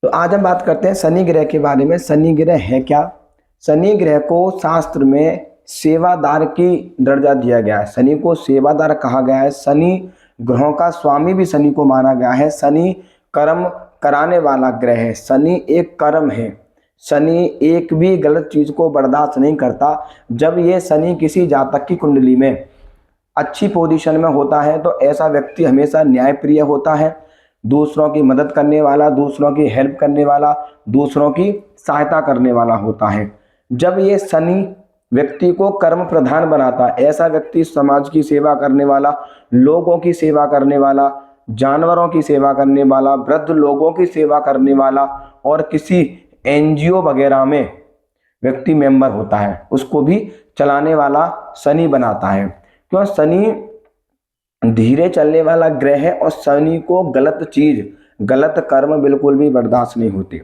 तो आज हम बात करते हैं शनि ग्रह के बारे में। शनि ग्रह है क्या? शनि ग्रह को शास्त्र में सेवादार की दर्जा दिया गया है। शनि को सेवादार कहा गया है। शनि ग्रहों का स्वामी भी शनि को माना गया है। शनि कर्म कराने वाला ग्रह है। शनि एक कर्म है। शनि एक भी गलत चीज को बर्दाश्त नहीं करता। जब ये शनि किसी जातक की कुंडली में अच्छी पोजीशन में होता है तो ऐसा व्यक्ति हमेशा न्यायप्रिय होता है, दूसरों की मदद करने वाला, दूसरों की हेल्प करने वाला, दूसरों की सहायता करने वाला होता है। जब ये शनि व्यक्ति को कर्म प्रधान बनाता है, ऐसा व्यक्ति समाज की सेवा करने वाला, लोगों की सेवा करने वाला, जानवरों की सेवा करने वाला, वृद्ध लोगों की सेवा करने वाला और किसी एनजीओ वगैरह में व्यक्ति मेंबर होता है, उसको भी चलाने वाला शनि बनाता है। क्यों? शनि धीरे चलने वाला ग्रह है और शनि को गलत चीज, गलत कर्म बिल्कुल भी बर्दाश्त नहीं होते।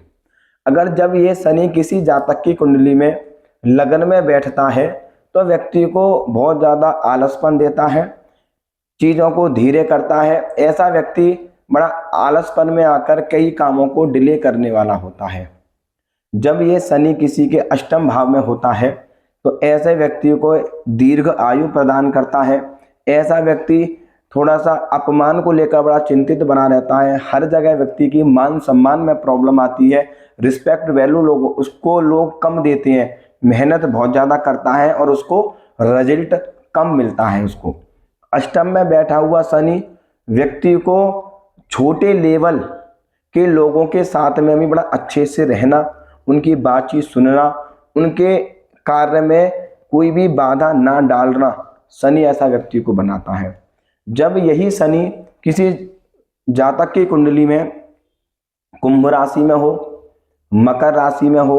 अगर जब ये शनि किसी जातक की कुंडली में लगन में बैठता है तो व्यक्ति को बहुत ज्यादा आलसपन देता है, चीजों को धीरे करता है। ऐसा व्यक्ति बड़ा आलसपन में आकर कई कामों को डिले करने वाला होता है। जब ये शनि किसी के अष्टम भाव में होता है तो ऐसे व्यक्ति को दीर्घ आयु प्रदान करता है। ऐसा व्यक्ति थोड़ा सा अपमान को लेकर बड़ा चिंतित बना रहता है। हर जगह व्यक्ति की मान सम्मान में प्रॉब्लम आती है, रिस्पेक्ट वैल्यू लोग उसको लोग कम देते हैं। मेहनत बहुत ज़्यादा करता है और उसको रिजल्ट कम मिलता है। उसको अष्टम में बैठा हुआ शनि व्यक्ति को छोटे लेवल के लोगों के साथ में भी बड़ा अच्छे से रहना, उनकी बातचीत सुनना, उनके कार्य में कोई भी बाधा ना डालना, शनि ऐसा व्यक्ति को बनाता है। जब यही शनि किसी जातक की कुंडली में कुंभ राशि में हो, मकर राशि में हो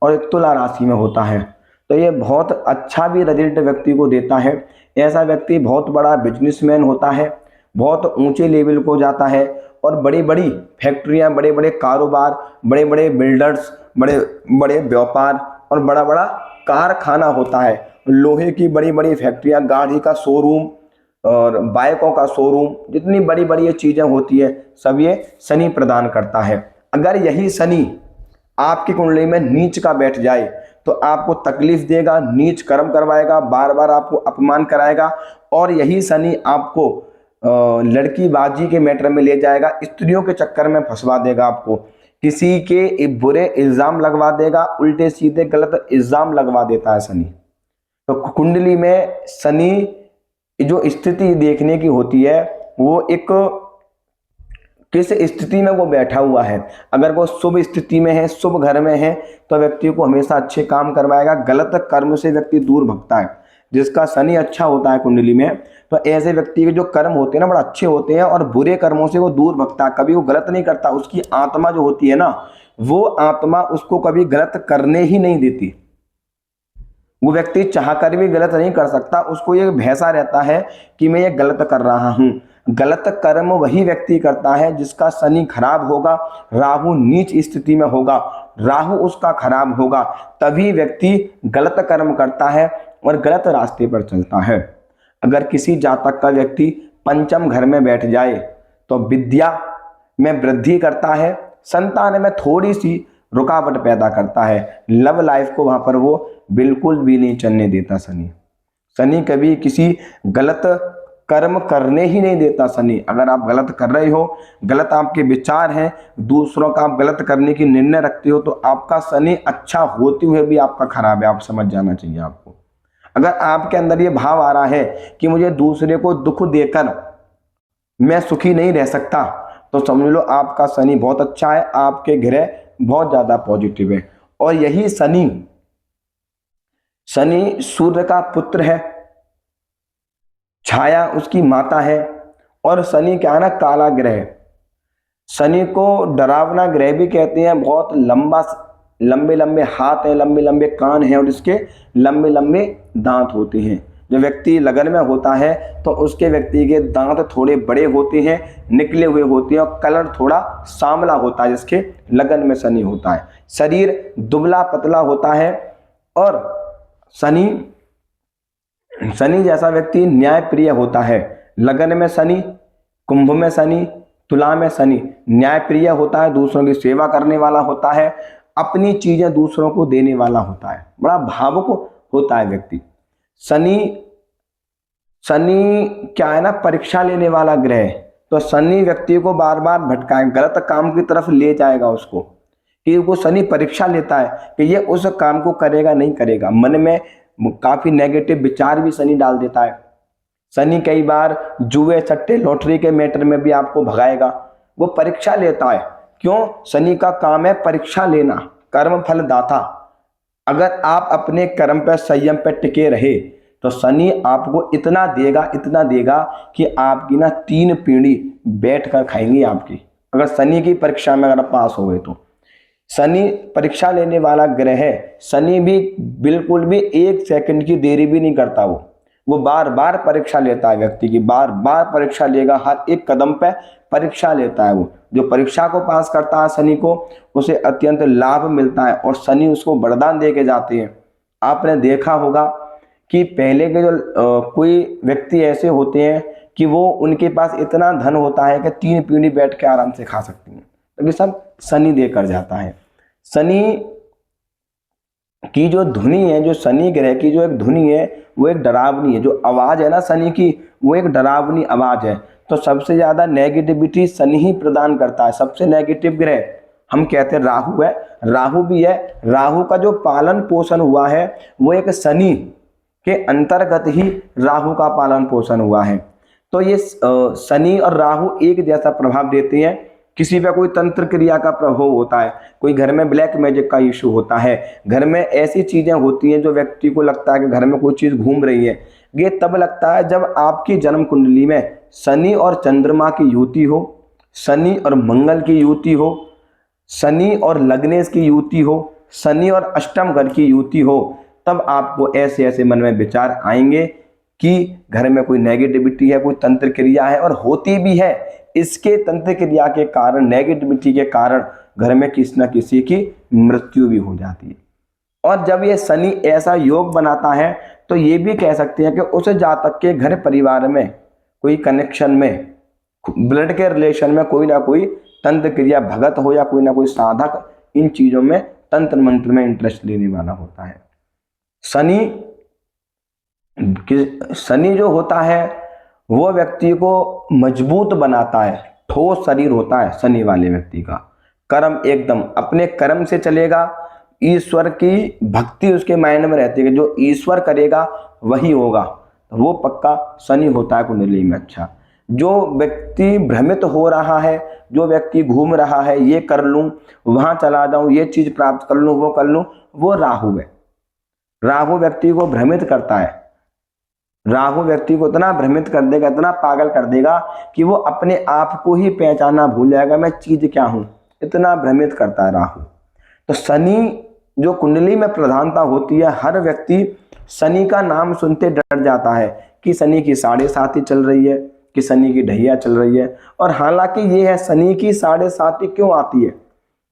और तुला राशि में होता है तो ये बहुत अच्छा भी रिजल्ट व्यक्ति को देता है। ऐसा व्यक्ति बहुत बड़ा बिजनेसमैन होता है, बहुत ऊंचे लेवल को जाता है और बड़ी बड़ी फैक्ट्रियां, बड़े बड़े कारोबार, बड़े बड़े बिल्डर्स, बड़े बड़े व्यापार और बड़ा बड़ा कारखाना होता है। लोहे की बड़ी बड़ी फैक्ट्रियां, गाड़ी का शोरूम और बाइकों का शोरूम, जितनी बड़ी बड़ी ये चीजें होती है सब ये शनि प्रदान करता है। अगर यही शनि आपकी कुंडली में नीच का बैठ जाए तो आपको तकलीफ देगा, नीच कर्म करवाएगा, बार बार आपको अपमान कराएगा और यही शनि आपको लड़की बाजी के मैटर में ले जाएगा, स्त्रियों के चक्कर में फंसवा देगा, आपको किसी के बुरे इल्जाम लगवा देगा, उल्टे सीधे गलत इल्जाम लगवा देता है शनि। तो कुंडली में शनि जो स्थिति देखने की होती है वो एक किस स्थिति में वो बैठा हुआ है। अगर वो शुभ स्थिति में है, शुभ घर में है तो व्यक्ति को हमेशा अच्छे काम करवाएगा, गलत कर्म से व्यक्ति दूर भगता है। जिसका शनि अच्छा होता है कुंडली में तो ऐसे व्यक्ति के जो कर्म होते हैं ना बड़ा अच्छे होते हैं और बुरे कर्मों से वो दूर भगता है, कभी वो गलत नहीं करता। उसकी आत्मा जो होती है ना, वो आत्मा उसको कभी गलत करने ही नहीं देती। वो व्यक्ति चाहकर भी गलत नहीं कर सकता, उसको ये भैंसा रहता है कि मैं ये गलत कर रहा हूँ। गलत कर्म वही व्यक्ति करता है जिसका शनि खराब होगा, राहु नीच स्थिति में होगा, राहु उसका खराब होगा, तभी व्यक्ति गलत कर्म करता है और गलत रास्ते पर चलता है। अगर किसी जातक का व्यक्ति पंचम घर में बैठ जाए तो विद्या में वृद्धि करता है, संतान में थोड़ी सी रुकावट पैदा करता है, लव लाइफ को वहां पर वो बिल्कुल भी नहीं चलने देता शनि। शनि कभी किसी गलत कर्म करने ही नहीं देता शनि। अगर आप गलत कर रहे हो, गलत आपके विचार हैं, दूसरों का आप गलत करने की निर्णय रखते हो तो आपका शनि अच्छा होते हुए भी आपका खराब है, आप समझ जाना चाहिए आपको। अगर आपके अंदर ये भाव आ रहा है कि मुझे दूसरे को दुख देकर मैं सुखी नहीं रह सकता तो समझ लो आपका शनि बहुत अच्छा है, आपके ग्रह बहुत ज्यादा पॉजिटिव है। और यही शनि सूर्य का पुत्र है, छाया उसकी माता है और शनि क्या है ना, काला ग्रह। शनि को डरावना ग्रह भी कहते हैं। बहुत लंबे लंबे हाथ हैं, लंबे लंबे कान हैं और इसके लंबे लंबे दांत होते हैं। जो व्यक्ति लगन में होता है तो उसके व्यक्ति के दांत थोड़े बड़े होते हैं, निकले हुए होते हैं और कलर थोड़ा सांवला होता है जिसके लगन में शनि होता है। शरीर दुबला पतला होता है और शनि जैसा व्यक्ति न्याय प्रिय होता है। लगन में शनि, कुंभ में शनि, तुला में शनि न्यायप्रिय होता है, दूसरों की सेवा करने वाला होता है, अपनी चीजें दूसरों को देने वाला होता है, बड़ा भावुक होता है व्यक्ति। शनि शनि क्या है ना, परीक्षा लेने वाला ग्रह है। तो शनि व्यक्ति को बार बार भटकाए, गलत काम की तरफ ले जाएगा उसको, कि वो शनि परीक्षा लेता है कि ये उस काम को करेगा नहीं करेगा। मन में काफी नेगेटिव विचार भी शनि डाल देता है। शनि कई बार जुए सट्टे लॉटरी के मैटर में भी आपको भगाएगा। वो परीक्षा लेता है। क्यों? शनि का काम है परीक्षा लेना, कर्म फल दाता। अगर आप अपने कर्म पर संयम पर टिके रहे तो शनि आपको इतना देगा कि आपकी ना 3 पीढ़ी बैठ कर खाएंगी आपकी, अगर शनि की परीक्षा में अगर आप पास हो गए तो। शनि परीक्षा लेने वाला ग्रह है। शनि भी बिल्कुल भी 1 सेकंड की देरी भी नहीं करता। वो बार बार परीक्षा लेता है व्यक्ति की, बार बार परीक्षा लेगा, हर एक कदम पे परीक्षा लेता है। वो जो परीक्षा को पास करता है शनि को, उसे अत्यंत लाभ मिलता है और शनि उसको वरदान दे के जाते हैं। आपने देखा होगा कि पहले के जो कोई व्यक्ति ऐसे होते हैं कि वो उनके पास इतना धन होता है कि 3 पीढ़ी बैठ के आराम से खा सकती हैं, तो ये सब शनि देकर जाता है। शनि की जो धुनी है, जो शनि ग्रह की जो एक धुनी है, वो एक डरावनी है। जो आवाज है ना शनि की, वो एक डरावनी आवाज है। तो सबसे ज्यादा नेगेटिविटी शनि ही प्रदान करता है। सबसे नेगेटिव ग्रह हम कहते हैं राहु है, राहु भी है। राहु का जो पालन पोषण हुआ है वो एक शनि के अंतर्गत ही राहु का पालन पोषण हुआ है। तो ये शनि और राहु एक जैसा प्रभाव देते हैं। किसी पे कोई तंत्र क्रिया का प्रभाव होता है, कोई घर में ब्लैक मैजिक का इशू होता है, घर में ऐसी चीजें होती हैं जो व्यक्ति को लगता है कि घर में कोई चीज घूम रही है, ये तब लगता है जब आपकी जन्म कुंडली में शनि और चंद्रमा की युति हो, शनि और मंगल की युति हो, शनि और लग्नेश की युति हो, शनि और अष्टम घर की युति हो, तब आपको ऐसे ऐसे मन में विचार आएंगे कि घर में कोई नेगेटिविटी है, कोई तंत्र क्रिया है, और होती भी है। इसके तंत्र क्रिया के कारण, नेगेटिविटी के कारण घर में किसी न किसी की मृत्यु भी हो जाती है। और जब ये शनि ऐसा योग बनाता है तो ये भी कह सकते हैं कि उस जातक के घर परिवार में कोई कनेक्शन में, ब्लड के रिलेशन में कोई ना कोई तंत्र क्रिया भगत हो या कोई ना कोई साधक इन चीजों में, तंत्र मंत्र में इंटरेस्ट लेने वाला होता है। शनि जो होता है वो व्यक्ति को मजबूत बनाता है, ठोस शरीर होता है शनि वाले व्यक्ति का। कर्म एकदम अपने कर्म से चलेगा, ईश्वर की भक्ति उसके माइंड में रहती है, जो ईश्वर करेगा वही होगा, वो पक्का शनि होता है कुंडली में। अच्छा, जो व्यक्ति भ्रमित हो रहा है, जो व्यक्ति घूम रहा है, ये कर लूं, वहां चला जाऊं, ये चीज प्राप्त कर लूं, वो कर लूं, वो राहु है। राहु व्यक्ति को भ्रमित करता है। राहु व्यक्ति को इतना भ्रमित कर देगा, इतना पागल कर देगा कि वो अपने आप को ही पहचानना भूल जाएगा, मैं चीज क्या हूं, इतना भ्रमित करता है राहु। तो शनि जो कुंडली में प्रधानता होती है, हर व्यक्ति शनि का नाम सुनते डर जाता है कि शनि की 7.5 चल रही है, कि शनि की ढैया चल रही है। और हालांकि ये है, शनि की 7.5 क्यों आती है?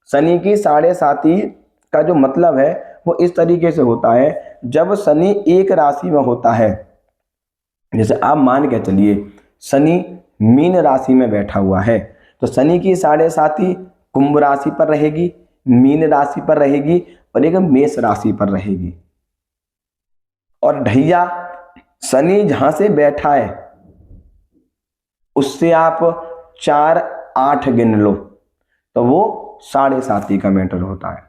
शनि की 7.5 का जो मतलब है वो इस तरीके से होता है, जब शनि एक राशि में होता है, जैसे आप मान के चलिए शनि मीन राशि में बैठा हुआ है, तो शनि की 7.5 कुंभ राशि पर रहेगी, मीन राशि पर रहेगी और एक मेष राशि पर रहेगी। और ढैया शनि जहां से बैठा है उससे आप 4-8 गिन लो तो वो 7.5 का मैटर होता है।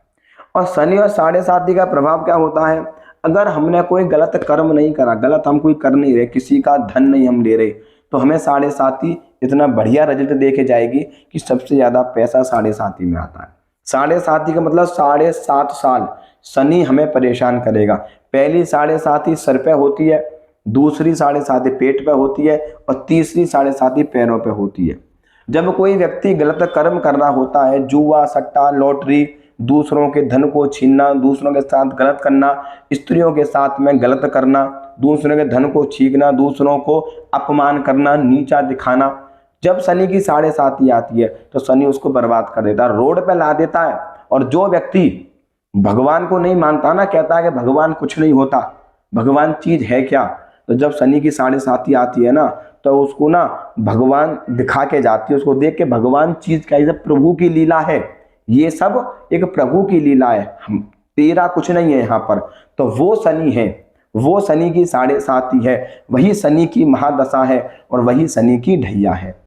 और शनि और 7.5 का प्रभाव क्या होता है? अगर हमने कोई गलत कर्म नहीं करा, गलत हम कोई कर नहीं रहे, किसी का धन नहीं हम ले रहे, तो हमें 7.5 इतना बढ़िया रिजल्ट देके जाएगी कि सबसे ज्यादा पैसा 7.5 में आता है। 7.5 का मतलब 7.5 साल शनि हमें परेशान करेगा। पहली 7.5 सर पे होती है, दूसरी 7.5 पेट पे होती है और तीसरी 7.5 पैरों पे होती है। जब कोई व्यक्ति गलत कर्म करना होता है, जुआ सट्टा लॉटरी, दूसरों के धन को छीनना, दूसरों के साथ गलत करना, स्त्रियों के साथ में गलत करना, दूसरों के धन को छीनना, दूसरों को अपमान करना, नीचा दिखाना, जब शनि की 7.5 आती है तो शनि उसको बर्बाद कर देता है, रोड पे ला देता है। और जो व्यक्ति भगवान को नहीं मानता ना, कहता है कि भगवान कुछ नहीं होता, भगवान चीज है क्या, तो जब शनि की 7.5 आती है ना तो उसको ना भगवान दिखा के जाती है, उसको देख के भगवान चीज क्या है, सब प्रभु की लीला है, ये सब एक प्रभु की लीला है, हम तेरा कुछ नहीं है यहाँ पर। तो वो शनि है, वो शनि की 7.5 है, वही शनि की महादशा है और वही शनि की ढैया है।